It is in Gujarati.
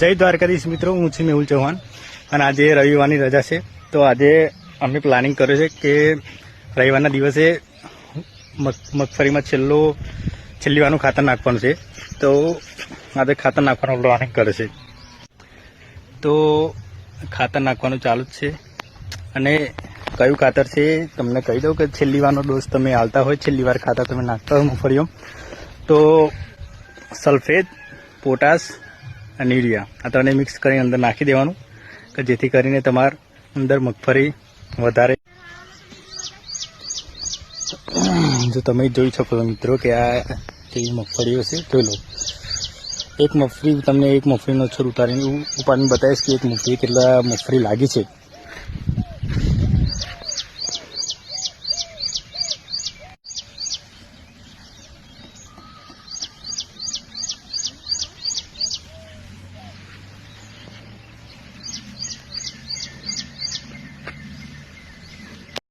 જય દ્વારકાધીશ મિત્રો, હું છું મેહુલ ચૌહાણ અને આજે રવિવારની રજા છે. તો આજે અમે પ્લાનિંગ કર્યું છે કે રવિવારના દિવસે મગફળીમાં છેલ્લી વારનું ખાતર નાખવાનું છે. તો આજે ખાતર નાખવાનું પ્લાનિંગ કરે છે. તો ખાતર નાખવાનું ચાલુ જ છે અને કયું ખાતર છે તમને કહી દઉં કે છેલ્લી વારનો ડોઝ તમે હાલતા હોય, છેલ્લી વાર ખાતર તમે નાખતા હોય મગફળીઓ, તો સલ્ફેટ, પોટાશ અને યુરિયા આ ત્રણે મિક્સ કરીને અંદર નાખી દેવાનું કે જેથી કરીને તમારે અંદર મગફળી વધારે. જો તમે જોઈ શકો છો મિત્રો કે આ કેવી મગફળીઓ છે, જોઈ લો. એક મગફળીનો છોડ ઉપાડીને બતાવીશ કે એક મગફળી કેટલા મગફળી લાગી છે.